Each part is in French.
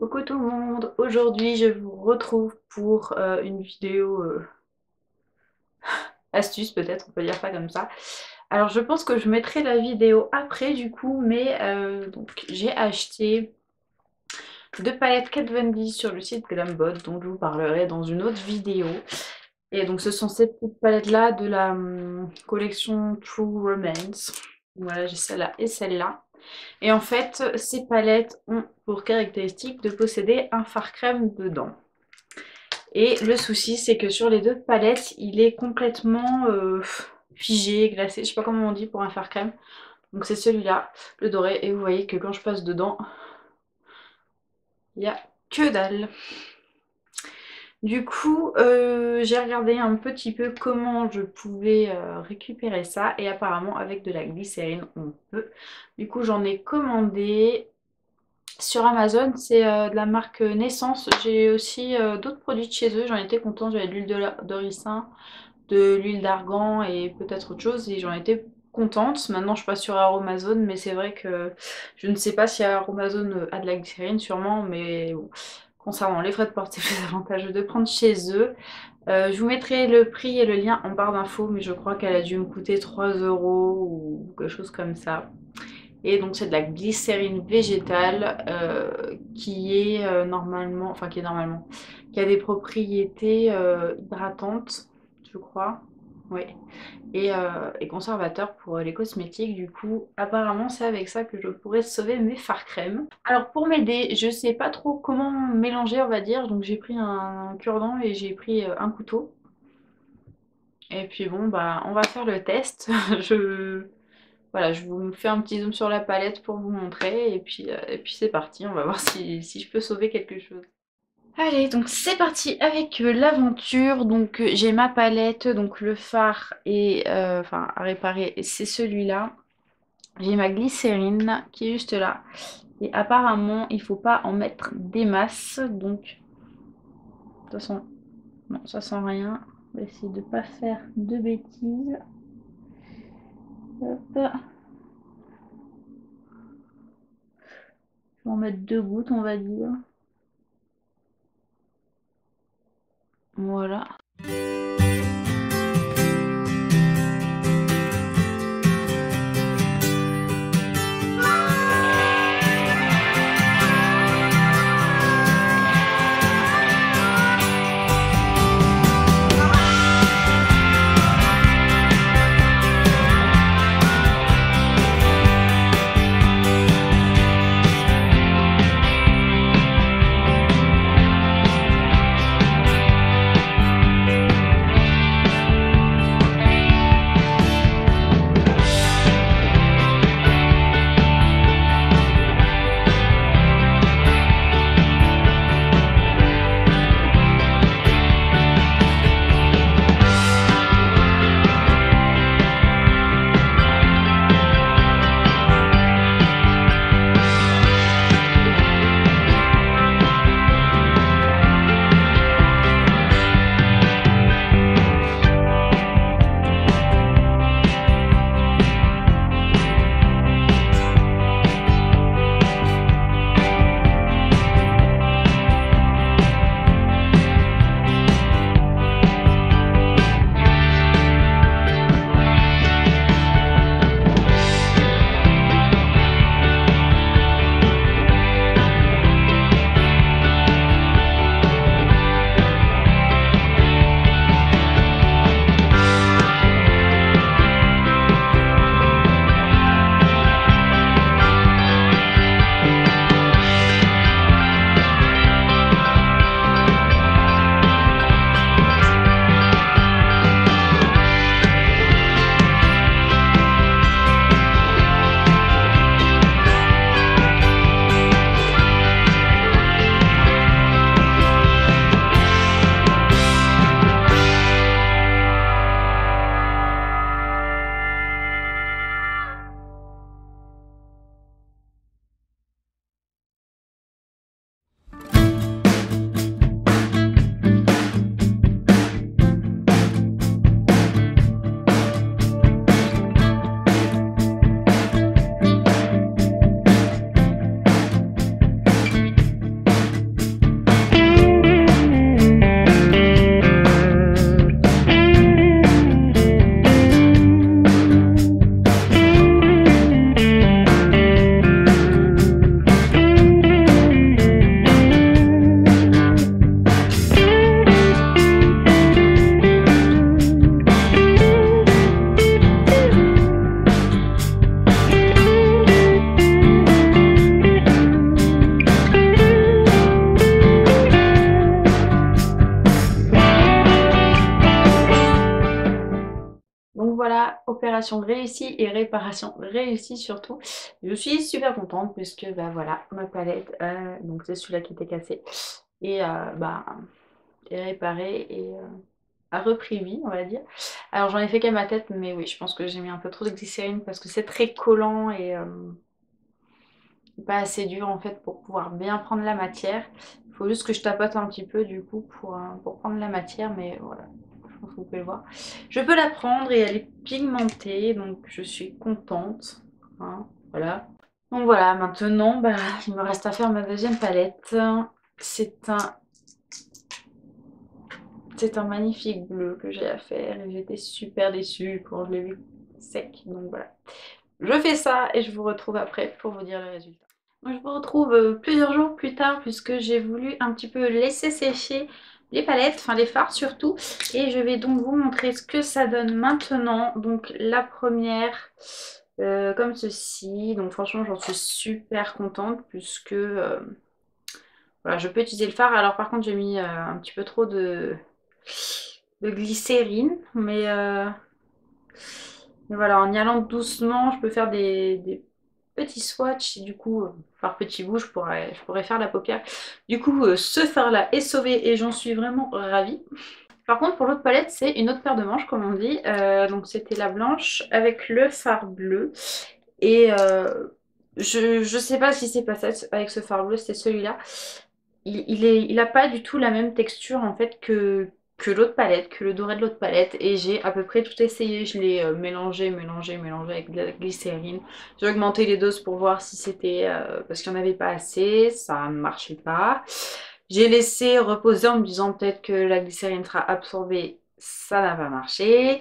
Coucou tout le monde, aujourd'hui je vous retrouve pour une vidéo astuce peut-être, on peut dire ça comme ça. Alors je pense que je mettrai la vidéo après du coup, mais donc j'ai acheté deux palettes Kat Von D sur le site Glambot dont je vous parlerai dans une autre vidéo. Et donc ce sont ces petites palettes là de la collection True Romance. Voilà, j'ai celle-là et celle-là. Et en fait, ces palettes ont pour caractéristique de posséder un fard crème dedans. Et le souci, c'est que sur les deux palettes, il est complètement figé, glacé, je sais pas comment on dit pour un fard crème. Donc c'est celui-là, le doré, et vous voyez que quand je passe dedans, il n'y a que dalle. Du coup, j'ai regardé un petit peu comment je pouvais récupérer ça, et apparemment avec de la glycérine, on peut. Du coup, j'en ai commandé sur Amazon, c'est de la marque Naissance. J'ai aussi d'autres produits de chez eux, j'en étais contente, j'avais de l'huile de ricin, de l'huile d'argan et peut-être autre chose, et j'en étais contente. Maintenant je passe sur Aromazone, mais c'est vrai que je ne sais pas si Aromazone a de la glycérine, sûrement, mais bon. Concernant les frais de port, c'est plus avantageux de prendre chez eux. Je vous mettrai le prix et le lien en barre d'infos, mais je crois qu'elle a dû me coûter 3 € ou quelque chose comme ça. Et donc c'est de la glycérine végétale qui est normalement, enfin qui a des propriétés hydratantes, je crois, oui, et conservateur pour les cosmétiques. Du coup, apparemment c'est avec ça que je pourrais sauver mes fards crème. Alors pour m'aider, je sais pas trop comment mélanger, on va dire, donc j'ai pris un cure-dent et j'ai pris un couteau. Et puis bon, bah on va faire le test. Voilà, je vous fais un petit zoom sur la palette pour vous montrer, et puis c'est parti, on va voir si je peux sauver quelque chose. Allez, donc c'est parti avec l'aventure. Donc j'ai ma palette, donc le fard et enfin à réparer, c'est celui-là. J'ai ma glycérine qui est juste là. Et apparemment, il faut pas en mettre des masses, donc de toute façon, non, ça sent rien. On va essayer de pas faire de bêtises. Hop. Je vais en mettre 2 gouttes, on va dire. Voilà. récupération réussie et réparation réussie surtout. Je suis super contente puisque bah voilà, ma palette, donc c'est celui-là qui était cassé, et bah, est réparée et a repris vie, on va dire. Alors j'en ai fait qu'à ma tête, mais oui, je pense que j'ai mis un peu trop de glycérine parce que c'est très collant et pas assez dur en fait pour pouvoir bien prendre la matière. Il faut juste que je tapote un petit peu du coup pour prendre la matière, mais voilà, je pense que vous pouvez le voir. Je peux la prendre et elle est pigmentée, donc je suis contente. Hein, voilà. Donc voilà, maintenant, bah, il me reste à faire ma deuxième palette. C'est un C'est un magnifique bleu que j'ai à faire et j'étais super déçue quand je l'ai vu sec. Donc voilà. Je fais ça et je vous retrouve après pour vous dire le résultat. Moi, je vous retrouve plusieurs jours plus tard puisque j'ai voulu un petit peu laisser sécher les palettes, enfin les fards surtout. Et je vais donc vous montrer ce que ça donne maintenant. Donc la première, comme ceci. Donc franchement, j'en suis super contente puisque voilà, je peux utiliser le fard. Alors par contre, j'ai mis un petit peu trop de glycérine, mais voilà, en y allant doucement, je peux faire des petits swatchs et du coup, par petits bouts, je pourrais faire la paupière. Du coup, ce fard-là est sauvé et j'en suis vraiment ravie. Par contre, pour l'autre palette, c'est une autre paire de manches, comme on dit. Donc c'était la blanche avec le fard bleu. Et je sais pas si c'est passé avec ce fard bleu, c'est celui-là. Il a pas du tout la même texture en fait que l'autre palette, que le doré de l'autre palette. Et j'ai à peu près tout essayé. Je l'ai mélangé avec de la glycérine. J'ai augmenté les doses pour voir si c'était parce qu'il n'y en avait pas assez. Ça ne marchait pas. J'ai laissé reposer en me disant peut-être que la glycérine sera absorbée. Ça n'a pas marché.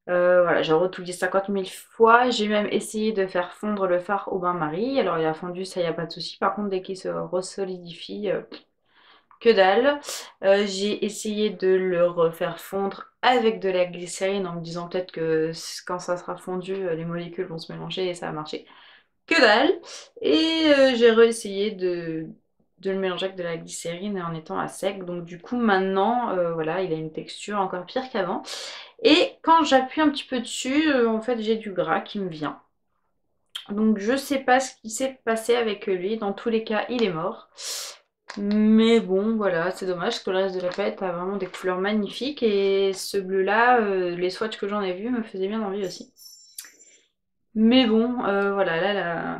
Voilà, j'ai retouillé 50 000 fois. J'ai même essayé de faire fondre le fard au bain-marie. Alors il a fondu, ça, il n'y a pas de souci. Par contre, dès qu'il se resolidifie, que dalle. J'ai essayé de le refaire fondre avec de la glycérine en me disant peut-être que quand ça sera fondu, les molécules vont se mélanger et ça a marché. Que dalle. Et j'ai réessayé de le mélanger avec de la glycérine en étant à sec. Donc du coup maintenant, voilà, il a une texture encore pire qu'avant. Et quand j'appuie un petit peu dessus, en fait j'ai du gras qui me vient. Donc je sais pas ce qui s'est passé avec lui. Dans tous les cas, il est mort. Mais bon, voilà, c'est dommage parce que le reste de la palette a vraiment des couleurs magnifiques. Et ce bleu-là, les swatchs que j'en ai vus me faisaient bien envie aussi. Mais bon, voilà, là,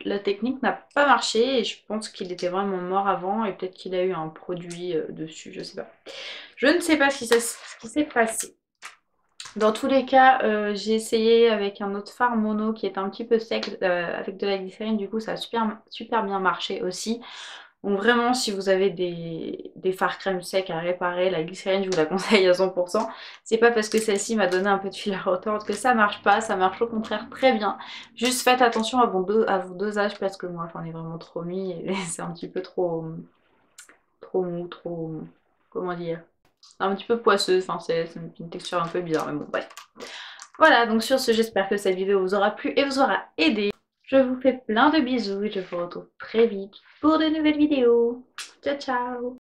la technique n'a pas marché et je pense qu'il était vraiment mort avant et peut-être qu'il a eu un produit dessus, je sais pas. Je ne sais pas ce qui s'est passé. Dans tous les cas, j'ai essayé avec un autre fard mono qui est un petit peu sec avec de la glycérine, du coup ça a super bien marché aussi. Donc vraiment, si vous avez des fards crème sec à réparer, la glycérine, je vous la conseille à 100%. C'est pas parce que celle-ci m'a donné un peu de fil à retordre que ça marche pas, ça marche au contraire très bien. Juste faites attention à vos dosages parce que moi j'en ai vraiment trop mis et c'est un petit peu trop mou, trop... comment dire, un petit peu poisseuse, enfin c'est une texture un peu bizarre, mais bon bref. Voilà, donc sur ce, j'espère que cette vidéo vous aura plu et vous aura aidé. Je vous fais plein de bisous et je vous retrouve très vite pour de nouvelles vidéos. Ciao ciao!